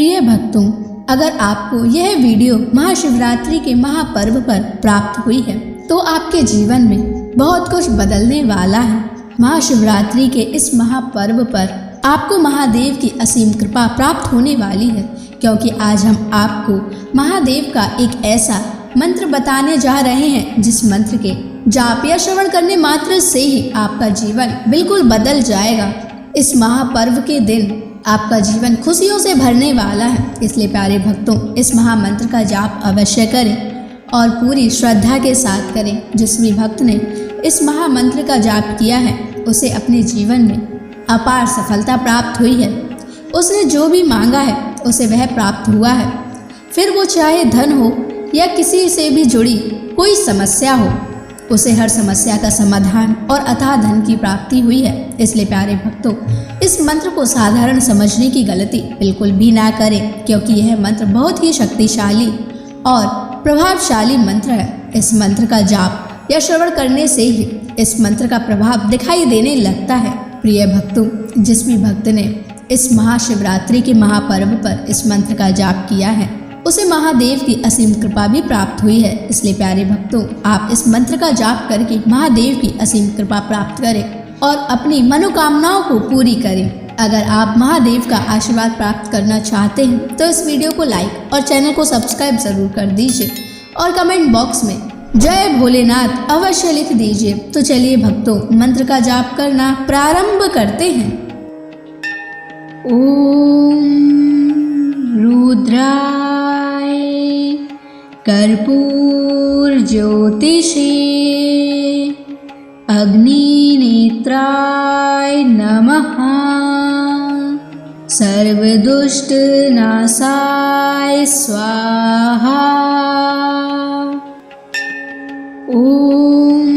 प्रिय भक्तों, अगर आपको यह वीडियो महाशिवरात्रि के महापर्व पर प्राप्त हुई है तो आपके जीवन में बहुत कुछ बदलने वाला है। महाशिवरात्रि के इस महापर्व पर आपको महादेव की असीम कृपा प्राप्त होने वाली है, क्योंकि आज हम आपको महादेव का एक ऐसा मंत्र बताने जा रहे हैं जिस मंत्र के जाप या श्रवण करने मात्र से ही आपका जीवन बिल्कुल बदल जाएगा। इस महापर्व के दिन आपका जीवन खुशियों से भरने वाला है, इसलिए प्यारे भक्तों, इस महामंत्र का जाप अवश्य करें और पूरी श्रद्धा के साथ करें। जिस भी भक्त ने इस महामंत्र का जाप किया है उसे अपने जीवन में अपार सफलता प्राप्त हुई है। उसने जो भी मांगा है उसे वह प्राप्त हुआ है, फिर वो चाहे धन हो या किसी से भी जुड़ी कोई समस्या हो, उसे हर समस्या का समाधान और अथाह धन की प्राप्ति हुई है। इसलिए प्यारे भक्तों, इस मंत्र को साधारण समझने की गलती बिल्कुल भी ना करें, क्योंकि यह मंत्र बहुत ही शक्तिशाली और प्रभावशाली मंत्र है। इस मंत्र का जाप या श्रवण करने से ही इस मंत्र का प्रभाव दिखाई देने लगता है। प्रिय भक्तों, जिस भी भक्त ने इस महाशिवरात्रि के महापर्व पर इस मंत्र का जाप किया है उसे महादेव की असीम कृपा भी प्राप्त हुई है। इसलिए प्यारे भक्तों, आप इस मंत्र का जाप करके महादेव की असीम कृपा प्राप्त करें और अपनी मनोकामनाओं को पूरी करें। अगर आप महादेव का आशीर्वाद प्राप्त करना चाहते हैं तो इस वीडियो को लाइक और चैनल को सब्सक्राइब जरूर कर दीजिए और कमेंट बॉक्स में जय भोलेनाथ अवश्य लिख दीजिए। तो चलिए भक्तों, मंत्र का जाप करना प्रारंभ करते हैं। ओम रुद्राय कर्पूर ज्योतिषे अग्निनेत्राय नमः। सर्वदुष्ट नाशाय स्वाहा। ओम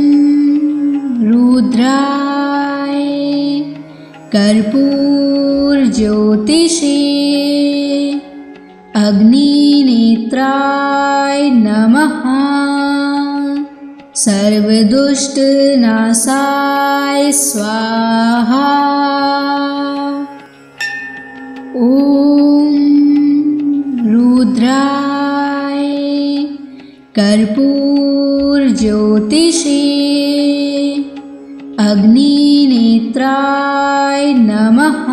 रुद्राय कर्पूर ज्योतिषे अग्निनेत्राय नमः। सर्वदुष्ट नाशाय स्वाहा। ओम रुद्राय कर्पूर ज्योतिषे अग्निनेत्राय नमः।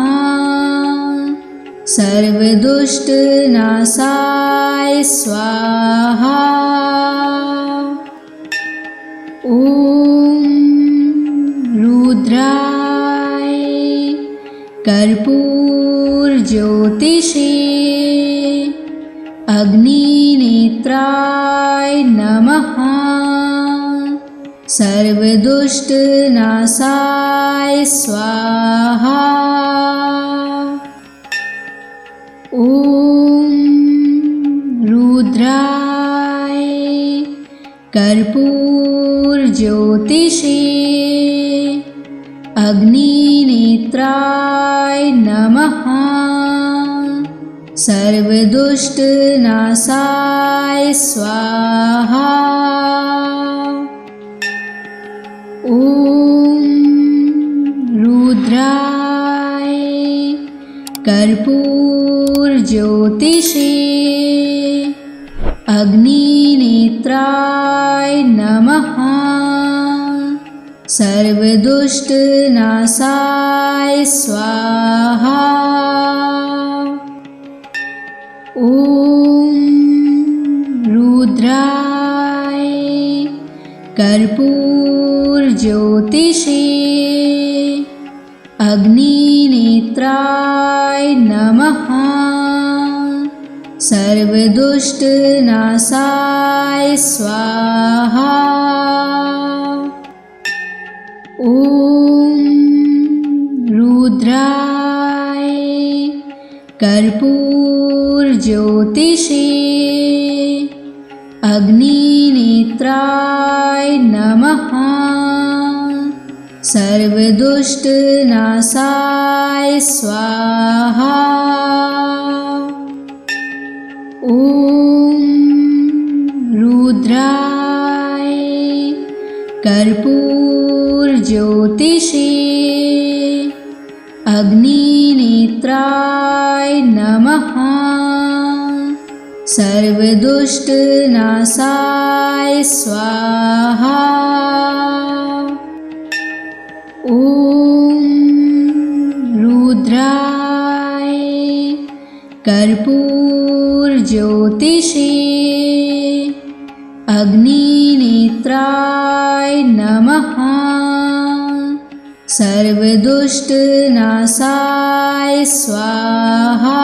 सर्वदुष्ट नाशाय स्वाहा। ओम रुद्राय कर्पूर ज्योतिषे अग्निनेत्राय नमः। सर्वदुष्ट नाशाय स्वाहा। ओम रुद्राय कर्पूर ज्योतिषे अग्निनेत्राय नमः। सर्वदुष्ट नाशाय स्वाहा। ओम रुद्राय कर्पूर ज्योतिषे अग्निनेत्राय नमः। सर्वदुष्ट नाशाय स्वाहा। ओम रुद्राय कर्पूर ज्योतिषे अग्निनेत्राय नमः। सर्वदुष्ट नाशाय स्वाहा। ओम रुद्राय कर्पूर ज्योतिषे अग्निनेत्राय नमः। सर्वदुष्ट नाशाय स्वाहा। ओम रुद्राय कर्पूर ज्योतिषे अग्निनेत्राय नमः। सर्वदुष्टनाशाय स्वाहा। ॐ रुद्राय कर्पूरज्योतिषे अग्निनेत्राय नमः। सर्वदुष्टनाशाय स्वाहा।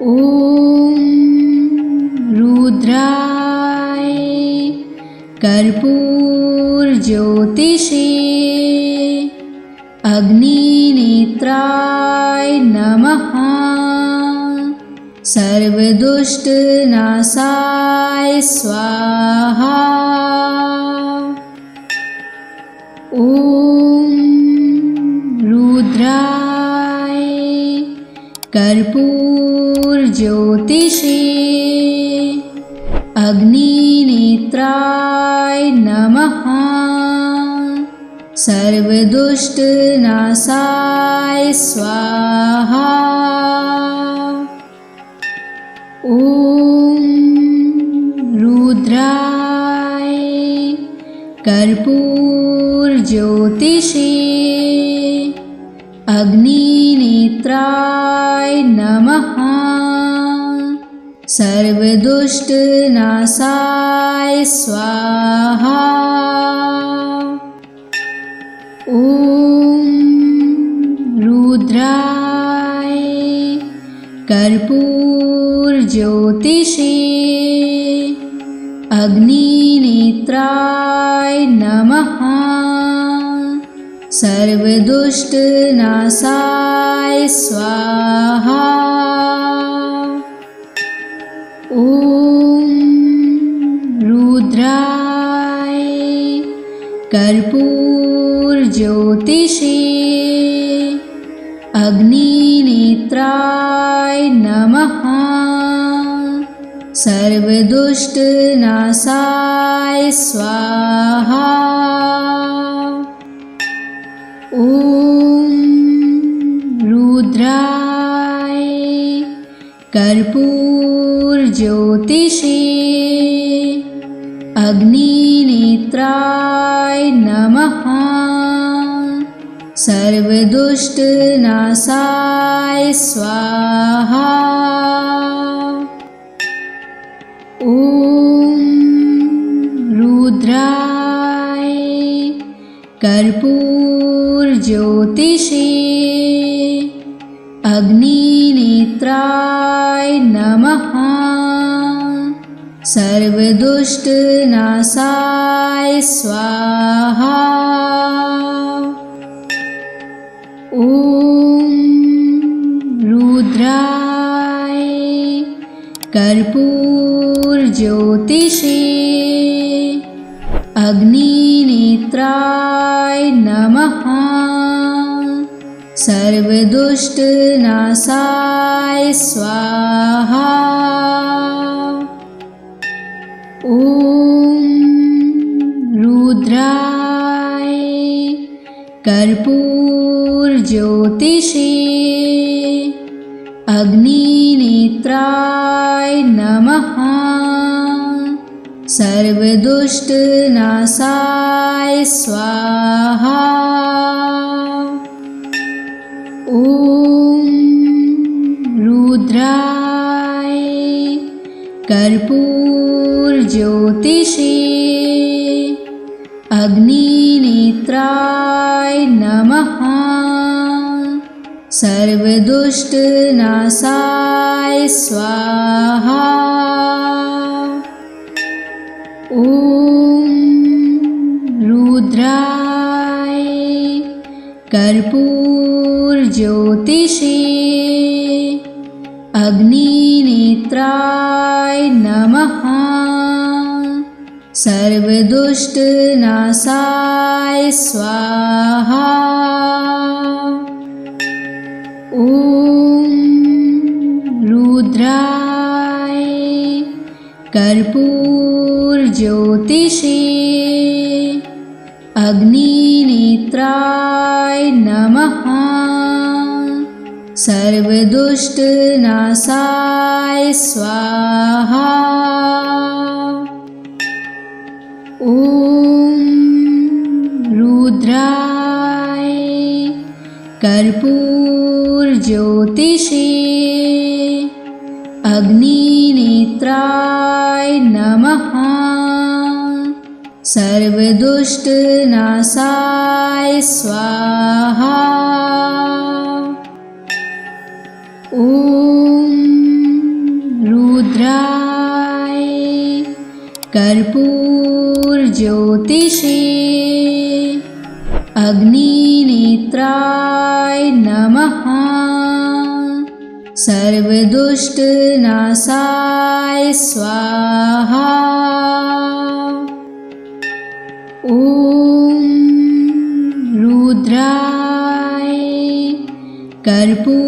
ॐ रुद्राय कर्पूरज्योतिषे अग्निनेत्राय नमः। सर्वदुष्टनाशाय स्वाहा। ॐ रुद्राय कर्पूरज्योतिषे अग्निनेत्राय नमः। सर्वदुष्टनाशाय स्वाहा। ॐ रुद्राय कर्पूरज्योतिषे अग्निनेत्राय नमः। सर्वदुष्टनाशाय स्वाहा। ॐ रुद्राय कर्पूरज्योतिषे अग्निनेत्राय नमः। सर्वदुष्टनाशाय स्वाहा। ॐ रुद्राय कर्पूरज्योतिषे अग्निनेत्राय नमः। सर्वदुष्टनाशाय स्वाहा। ॐ रुद्राय कर्पूरज्योतिषे अग्निनेत्राय नमः। सर्वदुष्टनाशाय स्वाहा। ॐ रुद्राय कर्पूरज्योतिषे अग्निनेत्राय नमः। सर्वदुष्टनाशाय स्वाहा। ॐ रुद्राय कर्पूरज्योतिषे अग्निनेत्राय नमः। सर्वदुष्टनाशाय स्वाहा। ॐ रुद्राय कर्पूरज्योतिषे अग्निनेत्राय नमः। सर्वदुष्टनाशाय स्वाहा। ॐ रुद्राय कर्पूरज्योतिषे अग्निनेत्राय नमः। सर्वदुष्टनाशाय स्वाहा। ॐ रुद्राय कर्पूरज्योतिषे अग्निनेत्राय नमः। सर्वदुष्टनाशाय स्वाहा। ॐ रुद्राय कर्पूरज्योतिषे अग्निनेत्राय नमः। सर्वदुष्टनाशाय स्वाहा। ॐ रुद्राय कर्पूरज्योतिषे अग्निनेत्राय नमः। सर्वदुष्टनाशाय स्वाहा। ॐ रुद्राय कर्पूरज्योतिषे अग्निनेत्राय नमः। सर्वदुष्टनाशाय स्वाहा। ॐ रुद्राय कर्पूरज्योतिषे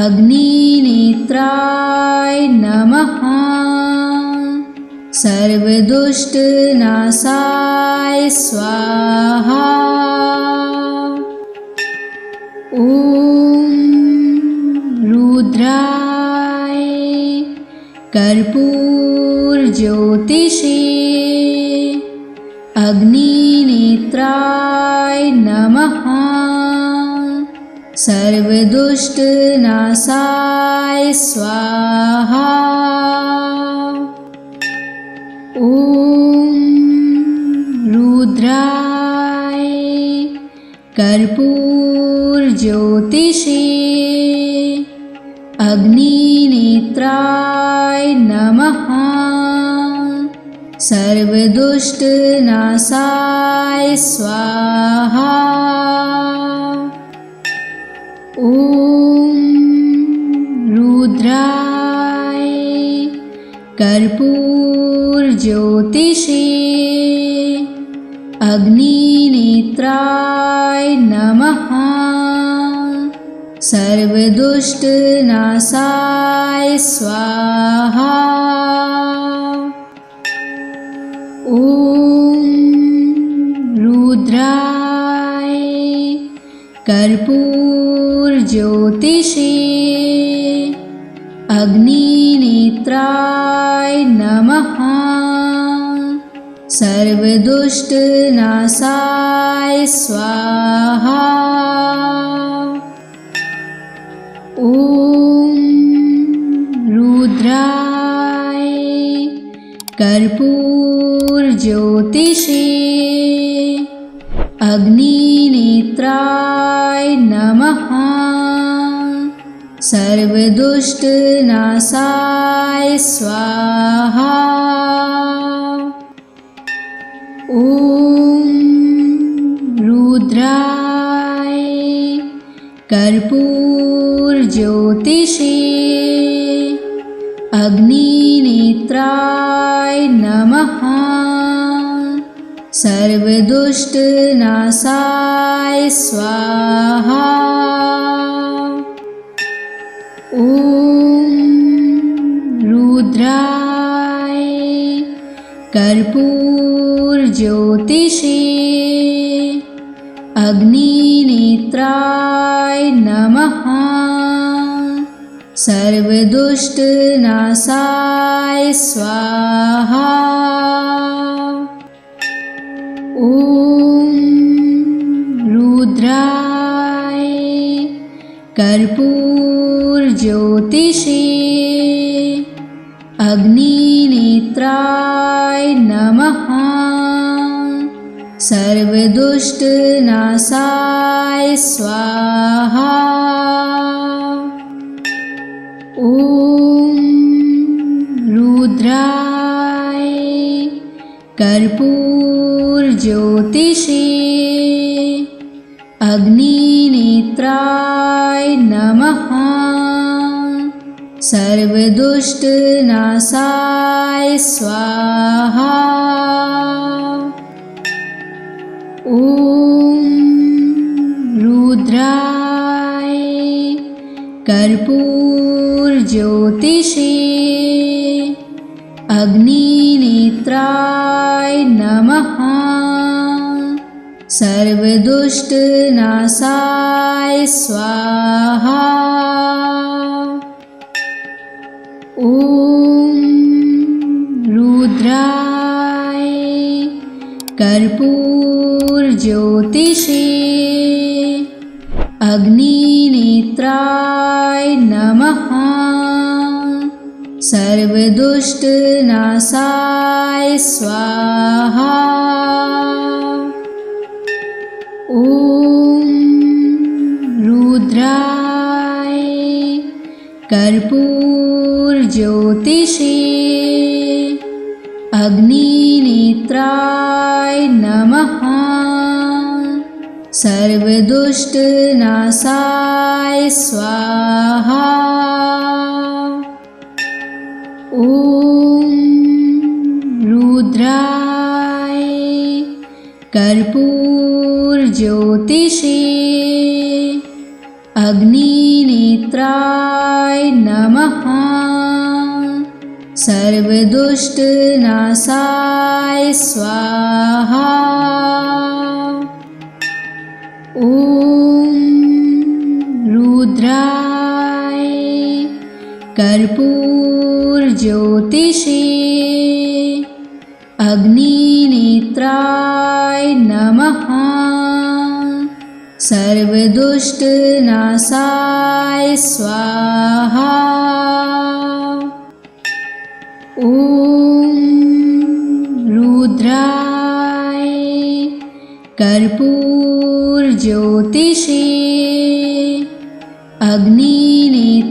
अग्निनेत्राय नमः। सर्वदुष्टनाशाय स्वाहा। ॐ रुद्राय कर्पूरज्योतिषे अग्निनेत्राय नमः। सर्वदुष्टनाशाय स्वाहा। ॐ रुद्राय कर्पूरज्योतिषे अग्निनेत्राय नमः। सर्वदुष्टनाशाय स्वाहा। ॐ रुद्राय कर्पूरज्योतिषे अग्निनेत्राय नमः। सर्वदुष्टनाशाय स्वाहा। ॐ रुद्राय कर्पूरज्योतिषे अग्निनेत्राय नमः। सर्वदुष्टनाशाय स्वाहा। ॐ रुद्राय कर्पूरज्योतिषे अग्निनेत्राय नमः। सर्वदुष्टनाशाय स्वाहा। ॐ रुद्राय कर्पूरज्योतिषे अग्निनेत्राय नमः। सर्वदुष्टनाशाय स्वाहा। ॐ रुद्राय कर्पूरज्योतिषे अग्निनेत्राय नमः। सर्वदुष्टनाशाय स्वाहा। ॐ रुद्राय कर्पूरज्योतिषे अग्निनेत्राय नमः। सर्वदुष्टनाशाय स्वाहा। ॐ रुद्राय कर्पूरज्योतिषे अग्निनेत्राय नमः। सर्वदुष्टनाशाय स्वाहा। ॐ रुद्राय कर्पूरज्योतिषे अग्निनेत्राय नमः। सर्वदुष्टनाशाय स्वाहा। ॐ रुद्राय कर्पूरज्योतिषे अग्निनेत्राय नमः। सर्वदुष्टनाशाय स्वाहा। ॐ रुद्राय कर्पूरज्योतिषे अग्निनेत्राय नमः। सर्वदुष्टनाशाय स्वाहा। ॐ रुद्राय कर्पूरज्योतिषे अग्निनेत्राय नमः। सर्वदुष्टनाशाय स्वाहा। ॐ रुद्राय कर्पूरज्योतिषे अग्निनेत्राय नमः। सर्वदुष्टनाशाय स्वाहा। ॐ रुद्राय कर्पूरज्योतिषे अग्निनेत्राय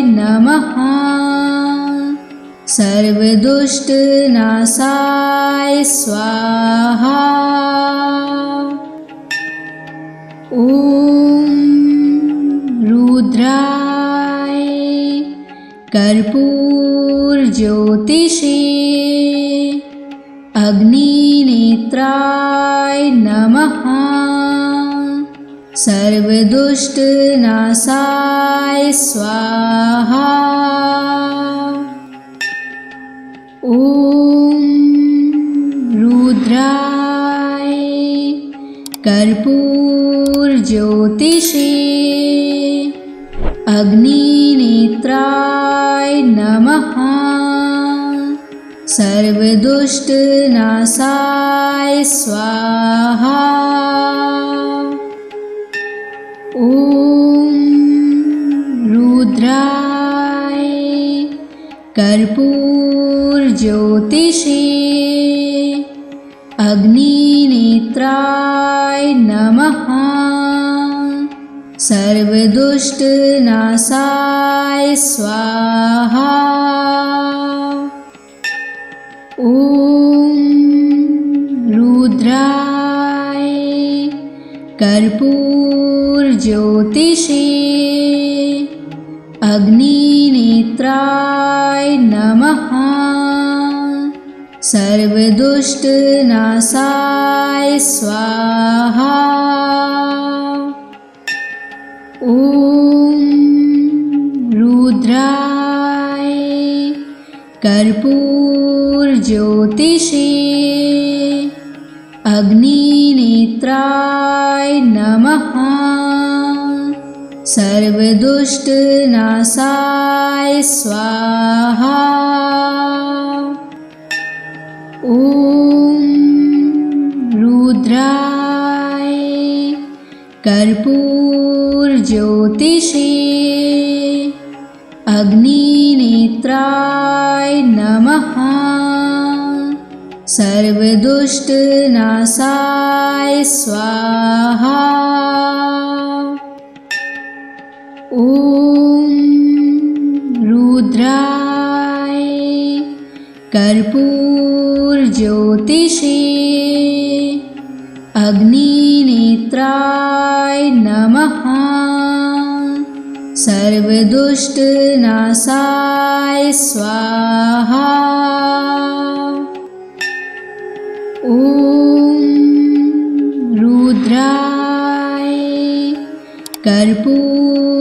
नमः। सर्वदुष्टनाशाय स्वाहा। ॐ रुद्राय कर्पूरज्योतिषे अग्निनेत्राय नमः। सर्वदुष्टनाशाय स्वाहा। ॐ रुद्राय कर्पूरज्योतिषे अग्निनेत्राय नमः। सर्वदुष्टनाशाय स्वाहा। ॐ रुद्राय कर्पूरज्योतिषे अग्निनेत्राय नमः। सर्वदुष्टनाशाय स्वाहा। ॐ रुद्राय कर्पूरज्योतिषे अग्निनेत्राय नमः। सर्वदुष्टनाशाय स्वाहा। ॐ रुद्राय कर्पूरज्योतिषे अग्निनेत्राय नमः। सर्वदुष्टनाशाय स्वाहा। ॐ रुद्राय कर्पूरज्योतिषे अग्निनेत्राय नमः। सर्वदुष्टनाशाय स्वाहा। ॐ रुद्राय कर्पूरज्योतिषे अग्निनेत्राय नमः। सर्वदुष्टनाशाय स्वाहा। ॐ रुद्राय कर्पूरज्योतिषे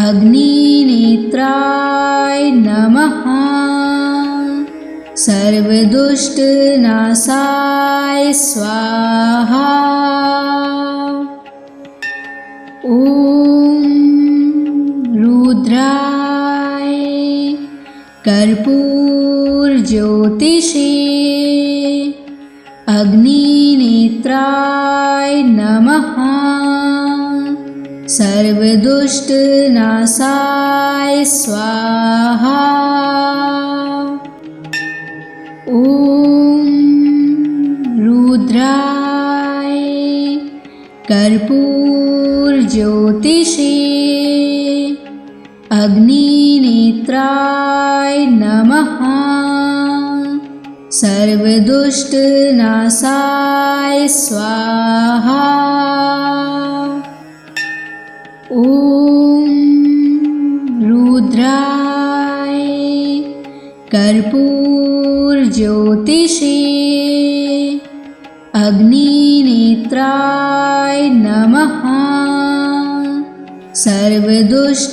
अग्निनेत्राय नमः। सर्वदुष्टनाशाय स्वाहा। ॐ रुद्राय कर्पूरज्योतिषे अग्निनेत्राय नमः। सर्वदुष्टनाशाय स्वाहा। ॐ रुद्राय कर्पूरज्योतिषे अग्निनेत्राय नमः। सर्वदुष्टनाशाय स्वाहा। ॐ रुद्राय कर्पूरज्योतिषे अग्निनेत्राय नमः। सर्वदुष्टनाशाय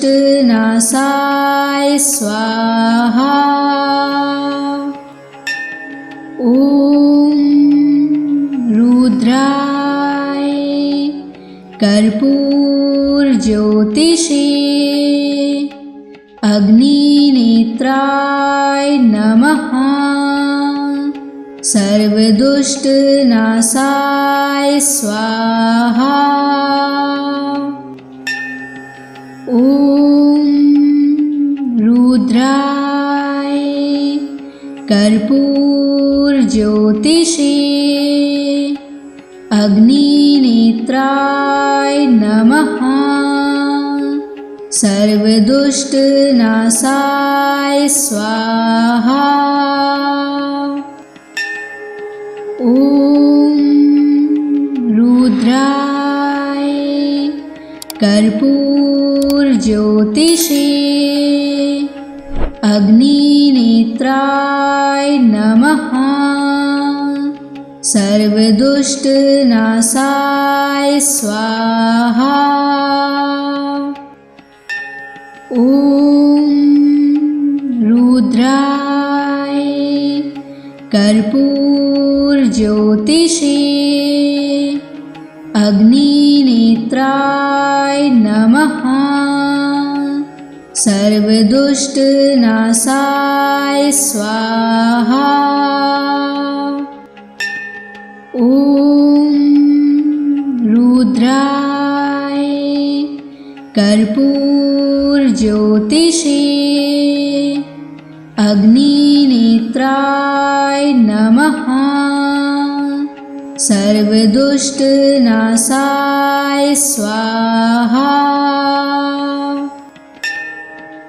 स्वाहा। ॐ रुद्राय कर्पूरज्योतिषे अग्निनेत्राय नमः। सर्वदुष्टनाशाय स्वाहा। ॐ रुद्राय कर्पूरज्योतिषे अग्निनेत्राय नमः। सर्वदुष्टनाशाय स्वाहा। ॐ रुद्राय कर्पूरज्योतिषे अग्निनेत्राय नमः। सर्वदुष्टनाशाय स्वाहा। ॐ रुद्राय कर्पूरज्योतिषे अग्निनेत्राय नमः। सर्वदुष्टनाशाय स्वाहा। ॐ रुद्राय कर्पूरज्योतिषे अग्निनेत्राय नमः। सर्वदुष्टनाशाय स्वाहा।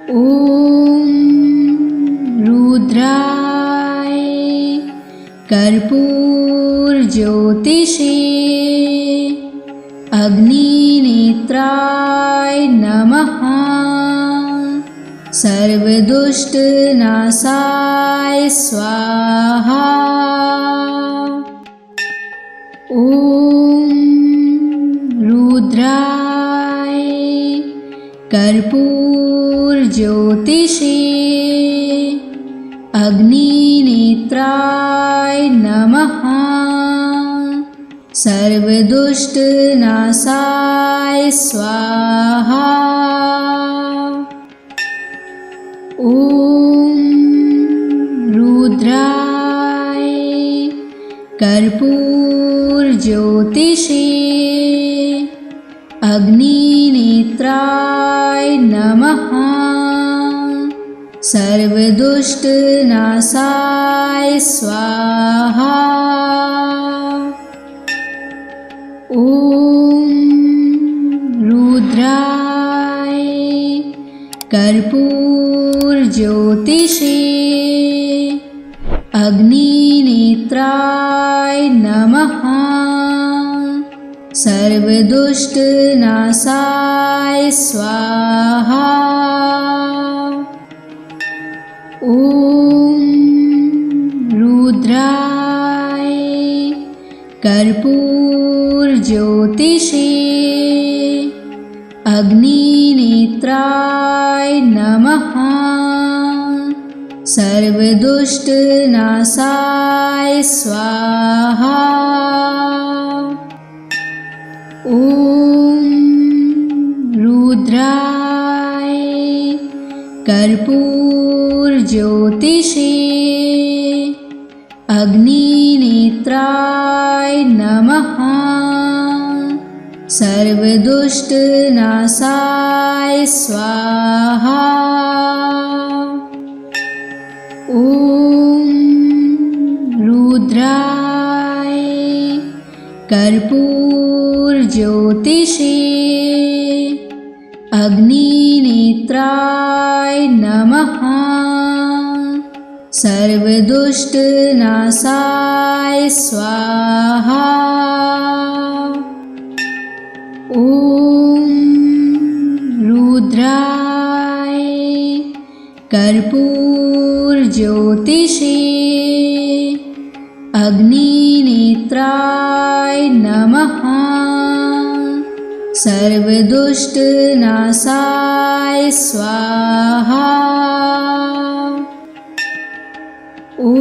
ॐ रुद्राय कर्पूरज्योतिषे अग्निनेत्राय नमः। सर्वदुष्टनाशाय स्वाहा। ॐ रुद्राय कर्पूरज्योतिषे अग्निनेत्राय नमः। सर्वदुष्टनाशाय स्वाहा। ॐ रुद्राय कर्पूरज्योतिषे अग्निनेत्राय नमः। सर्वदुष्टनाशाय स्वाहा। ॐ रुद्राय कर्पूरज्योतिषे अग्निनेत्राय नमः। सर्वदुष्टनाशाय स्वाहा। ॐ रुद्राय कर्पूरज्योतिषे अग्निनेत्राय नमः। सर्वदुष्टनाशाय स्वाहा। ॐ रुद्राय कर्पूरज्योतिषे अग्निनेत्राय नमः। सर्वदुष्टनाशाय स्वाहा। ॐ रुद्राय कर्पूरज्योतिषे अग्निनेत्राय नमः। सर्वदुष्टनाशाय स्वाहा। ॐ रुद्राय कर्पूरज्योतिषे अग्निनेत्राय नमः। सर्वदुष्टनाशाय स्वाहा। ॐ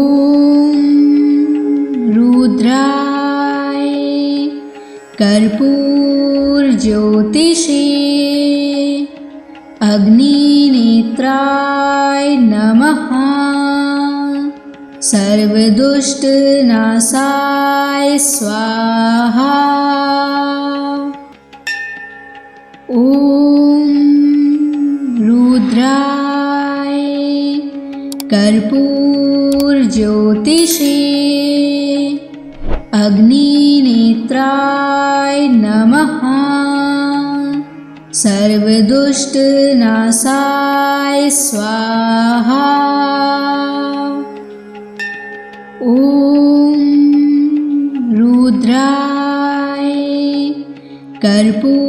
रुद्राय कर्पूरज्योतिषे अग्निनेत्राय नमः। सर्वदुष्टनाशाय स्वाहा। ॐ रुद्राय कर्पूरज्योतिषे अग्निनेत्राय नमः। सर्वदुष्टनाशाय स्वाहा। ॐ रुद्राय कर्पूरज्योतिषे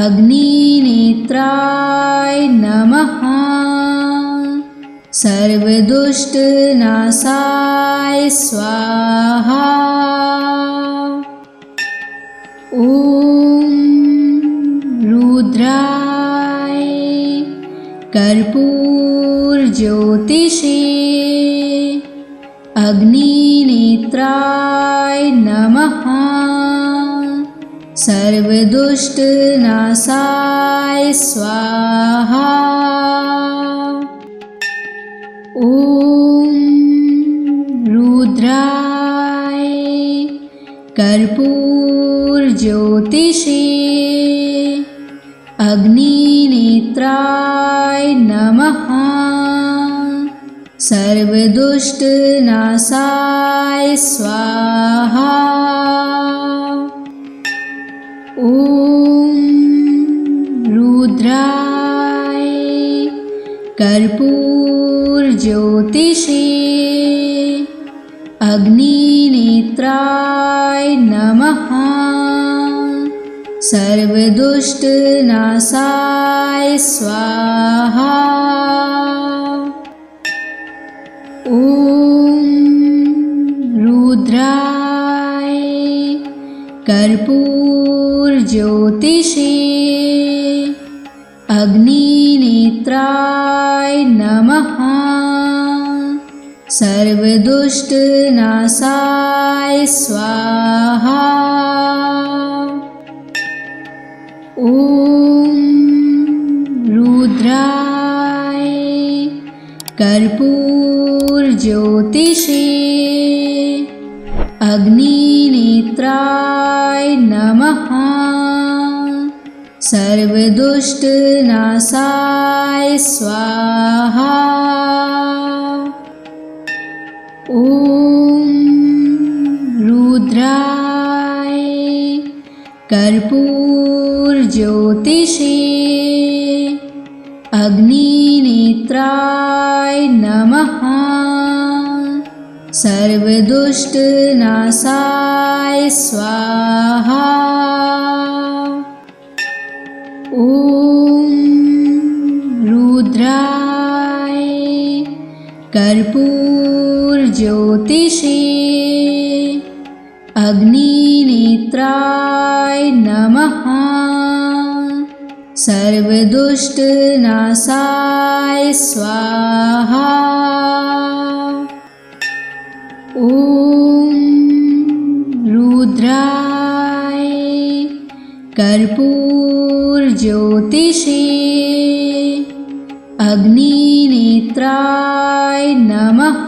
अग्निनेत्राय नमः। सर्वदुष्टनाशाय स्वाहा। ॐ रुद्राय कर्पूरज्योतिषे अग्निनेत्राय नमः। सर्वदुष्टनाशाय स्वाहा। ॐ रुद्राय कर्पूरज्योतिषे अग्निनेत्राय नमः। सर्वदुष्टनाशाय स्वाहा। ॐ रुद्राय कर्पूरज्योतिषे अग्निनेत्राय नमः। सर्वदुष्टनाशाय स्वाहा। ॐ रुद्राय कर्पूरज्योतिषे अग्निनेत्राय नमः। सर्वदुष्टनाशाय स्वाहा। ॐ रुद्राय कर्पूरज्योतिषे अग्निनेत्राय नमः। सर्वदुष्टनाशाय स्वाहा। ॐ रुद्राय कर्पूरज्योतिषे अग्निनेत्राय नमः। सर्वदुष्टनाशाय स्वाहा। ॐ रुद्राय कर्पूरज्योतिषे अग्निनेत्राय नमः। सर्वदुष्टनाशाय स्वाहा। ॐ रुद्राय कर्पूरज्योतिषे अग्निनेत्राय नमः।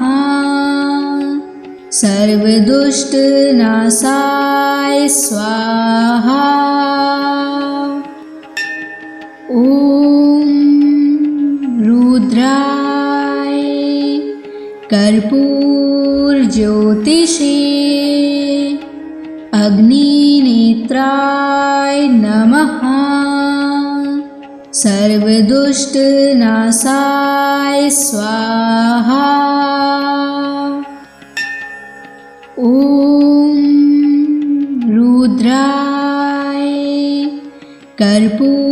सर्वदुष्टनाशाय स्वाहा। ॐ रुद्राय कर्पूरज्योतिषे अग्निनेत्राय नमः। सर्वदुष्टनाशाय स्वाहा। ॐ रुद्राय कर्पूरज्योतिषे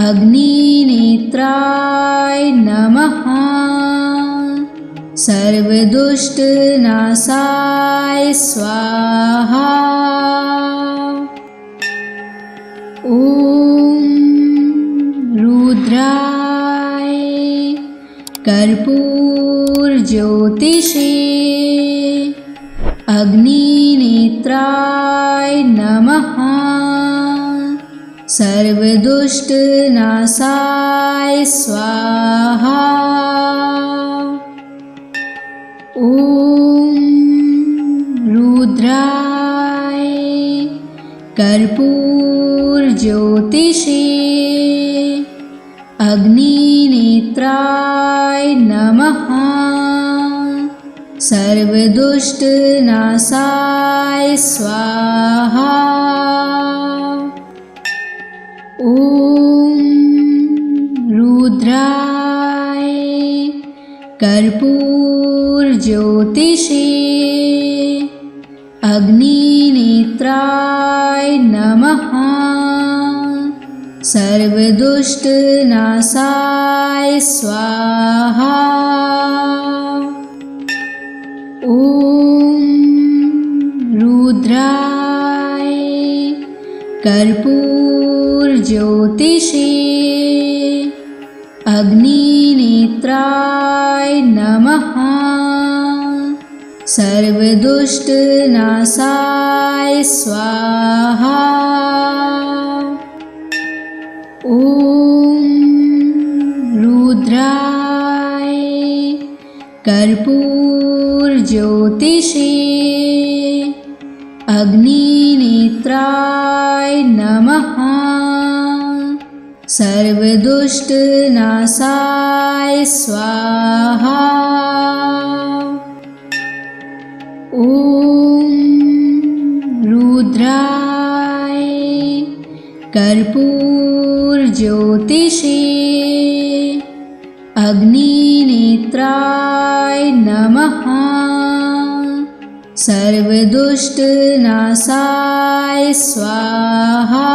अग्निनेत्राय नमः। सर्वदुष्टनाशाय स्वाहा। ॐ रुद्राय कर्पूरज्योतिषे अग्निनेत्राय नमः। सर्वदुष्टनाशाय स्वाहा। ॐ रुद्राय कर्पूरज्योतिषे अग्निनेत्राय नमः। सर्वदुष्टनाशाय स्वाहा। ॐ रुद्राय कर्पूरज्योतिषे अग्निनेत्राय नमः। सर्वदुष्टनाशाय स्वाहा। ॐ रुद्राय कर्पूरज्योतिषे अग्निनेत्राय नमः। सर्वदुष्टनाशाय स्वाहा। ॐ रुद्राय कर्पूरज्योतिषे अग्निनेत्राय नमः। सर्वदुष्टनाशाय स्वाहा। ॐ रुद्राय कर्पूरज्योतिषे अग्निनेत्राय नमः। सर्वदुष्टनाशाय स्वाहा।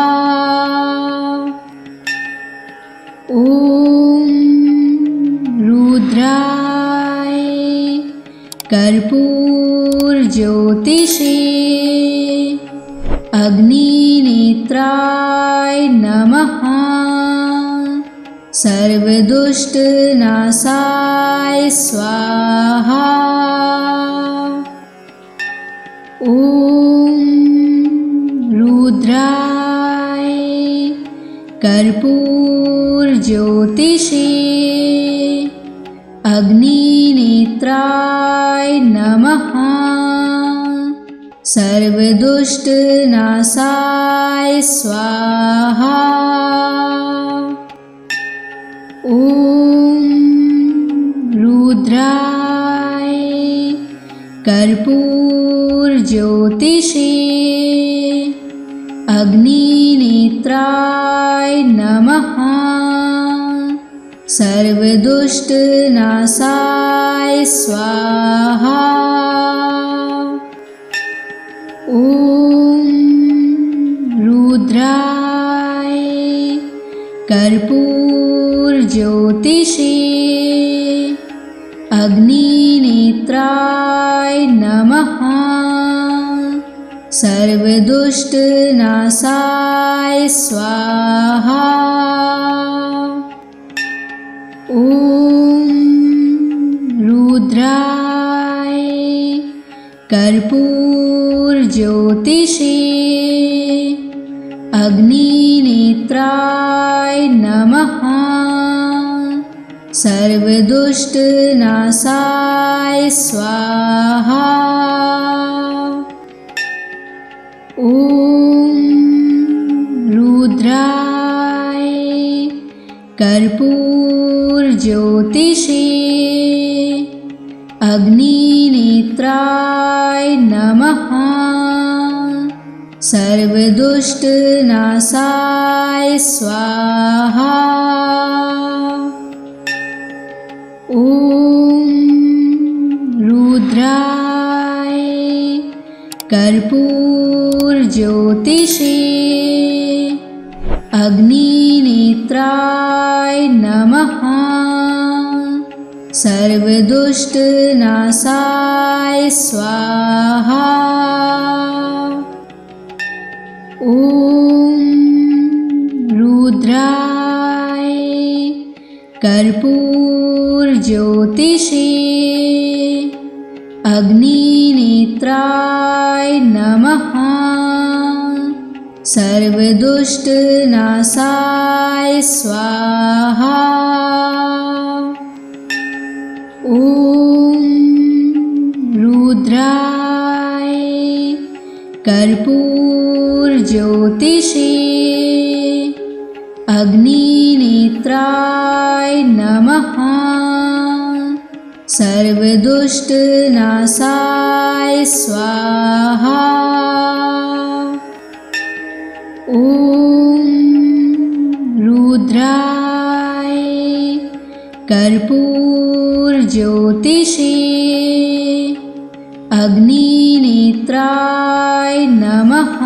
ॐ रुद्राय कर्पूरज्योतिषे अग्निनेत्राय नमः। सर्वदुष्टनाशाय स्वाहा। ॐ रुद्राय कर्पूरज्योतिषे अग्निनेत्राय नमः। सर्वदुष्टनाशाय स्वाहा। ॐ रुद्राय कर्पूरज्योतिषे अग्निनेत्राय नमः। सर्वदुष्टनाशाय स्वाहा। ॐ रुद्राय कर्पूरज्योतिषे अग्निनेत्राय नमः। सर्वदुष्टनाशाय स्वाहा। ॐ रुद्राय कर्पूरज्योतिषे अग्निनेत्राय नमः। सर्वदुष्टनाशाय स्वाहा। ॐ रुद्राय कर्पूरज्योतिषे अग्निनेत्राय नमः। सर्वदुष्टनाशाय स्वाहा। ॐ रुद्राय कर्पूरज्योतिषे अग्निनेत्राय नमः। सर्वदुष्टनाशाय स्वाहा। ॐ रुद्राय कर्पूरज्योतिषे अग्निनेत्राय नमः। सर्वदुष्टनाशाय स्वाहा। ॐ रुद्राय कर्पूरज्योतिषे अग्निनेत्राय नमः। सर्वदुष्टनाशाय स्वाहा। ॐ रुद्राय कर्पूरज्योतिषे अग्निनेत्राय नमः।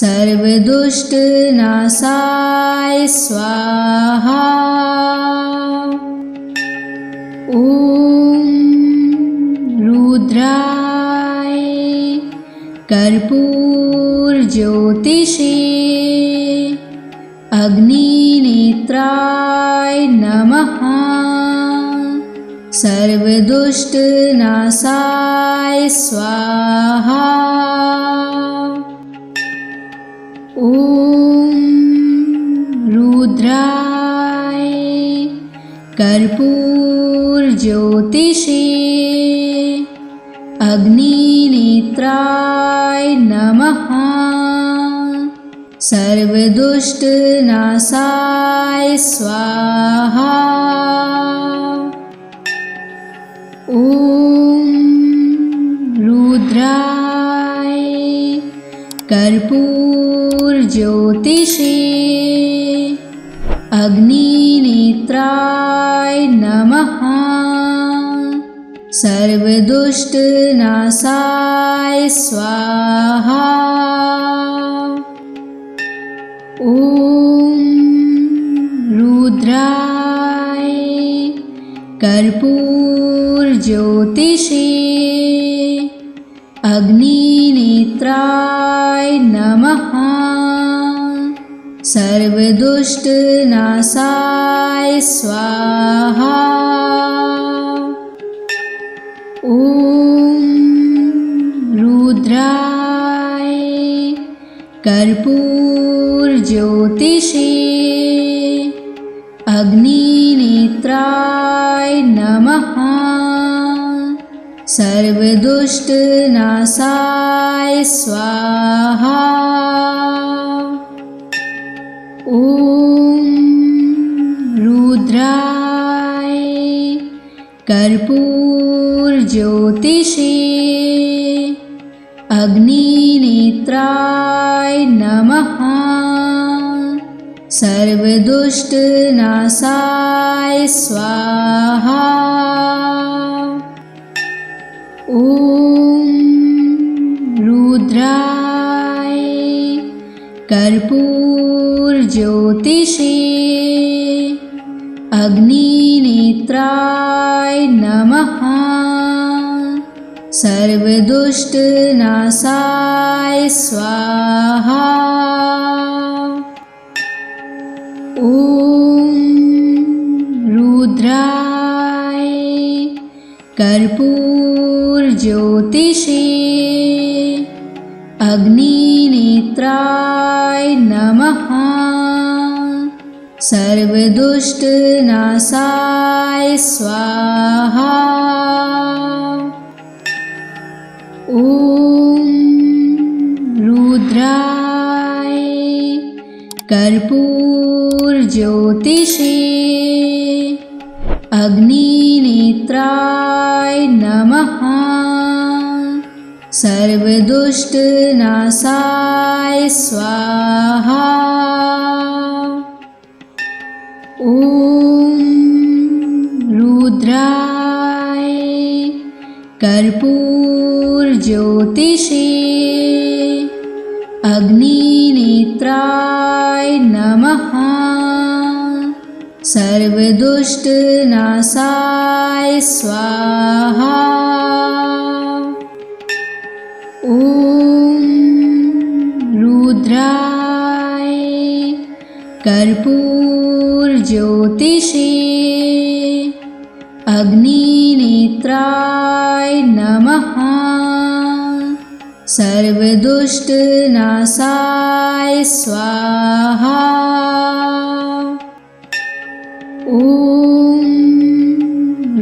सर्वदुष्टनाशाय स्वाहा। ॐ रुद्राय कर्पूरज्योतिषे अग्निनेत्राय नमः। सर्वदुष्टनाशाय स्वाहा। ॐ रुद्राय कर्पूरज्योतिषे अग्निनेत्राय नमः। सर्वदुष्टनाशाय स्वाहा। ॐ रुद्राय कर्पूरज्योतिषे अग्निनेत्राय नमः। सर्वदुष्टनाशाय स्वाहा। ॐ रुद्राय कर्पूरज्योतिषे अग्निनेत्राय नमः। सर्वदुष्टनाशाय स्वाहा। ॐ रुद्राय कर्पूरज्योतिषे अग्निनेत्राय नमः। सर्वदुष्टनाशाय स्वाहा। ॐ रुद्राय कर्पूरज्योतिषे अग्निनेत्राय नमः। सर्वदुष्टनाशाय स्वाहा। ॐ रुद्राय कर्पूरज्योतिषे अग्निनेत्राय नमः। सर्वदुष्टनाशाय स्वाहा। ॐ रुद्राय कर्पूरज्योतिषे अग्निनेत्राय नमः। सर्वदुष्टनाशाय स्वाहा। ॐ रुद्राय कर्पूरज्योतिषे अग्निनेत्राय नमः। सर्वदुष्टनाशाय स्वाहा। ॐ रुद्राय कर्पूरज्योतिषे अग्निनेत्राय नमः। सर्वदुष्टनाशाय स्वाहा। ॐ रुद्राय कर्पूरज्योतिषे अग्निनेत्राय नमः। सर्वदुष्टनाशाय स्वाहा। ॐ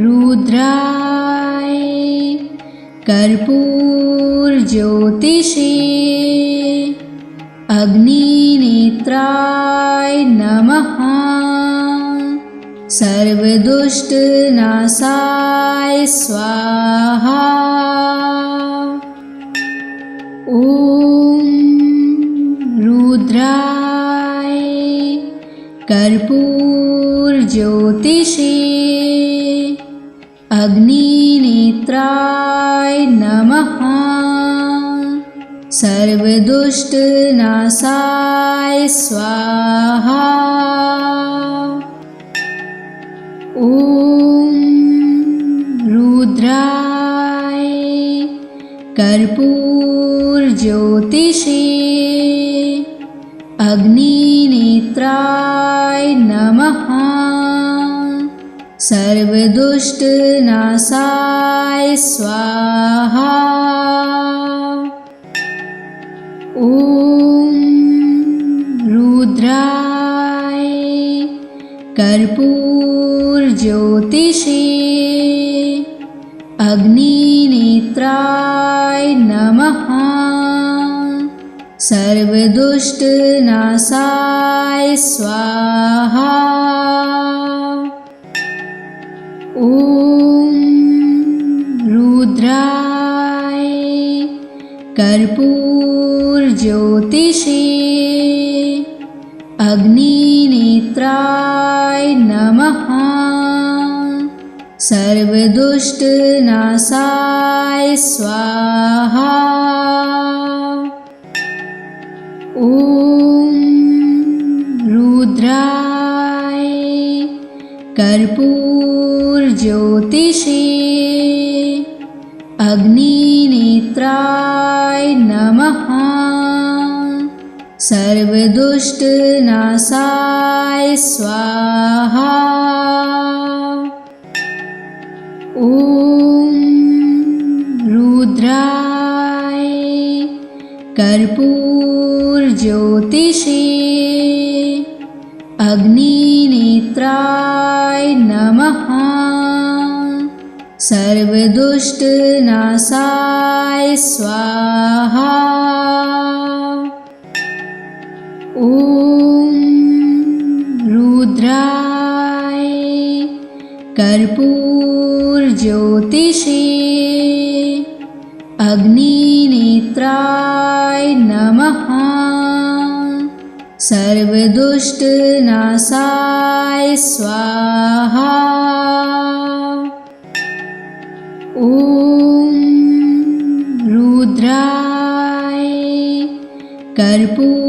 रुद्राय कर्पूरज्योतिषे अग्निनेत्राय नमः। सर्वदुष्टनाशाय स्वाहा। ॐ रुद्राय कर्पूरज्योतिषे अग्निनेत्राय नमः। सर्वदुष्टनाशाय स्वाहा। ॐ रुद्राय कर्पूरज्योतिषे अग्निनेत्राय नमः। सर्वदुष्टनाशाय स्वाहा। ॐ रुद्राय कर्पूरज्योतिषे अग्निनेत्राय नमः। सर्वदुष्टनाशाय स्वाहा। ॐ रुद्राय कर्पूरज्योतिषे अग्निनेत्राय नमः। सर्वदुष्टनाशाय स्वाहा। ॐ रुद्राय कर्पूरज्योतिषे अग्निनेत्राय नमः। सर्वदुष्टनाशाय स्वाहा। ॐ रुद्राय कर्पूरज्योतिषे अग्निनेत्राय नमः। सर्वदुष्टनाशाय स्वाहा। ॐ रुद्राय कर्पूरज्योतिषे अग्निनेत्राय नमः। सर्वदुष्टनाशाय स्वाहा। ॐ रुद्राय कर्पूरज्योतिषे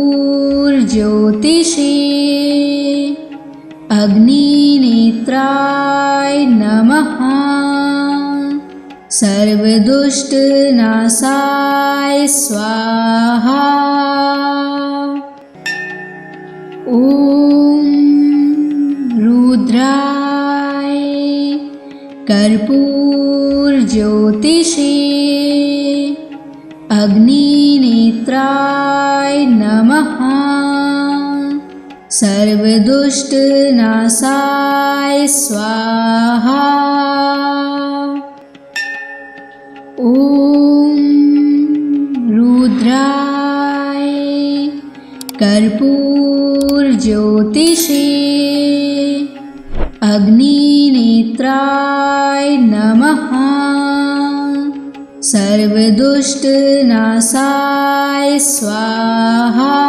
अग्निनेत्राय नमः। सर्वदुष्टनाशाय स्वाहा। ॐ रुद्राय कर्पूरज्योतिषे अग्निनेत्राय नमः। सर्वदुष्टनाशाय स्वाहा। ॐ रुद्राय कर्पूरज्योतिषे अग्निनेत्राय नमः। सर्वदुष्टनाशाय स्वाहा।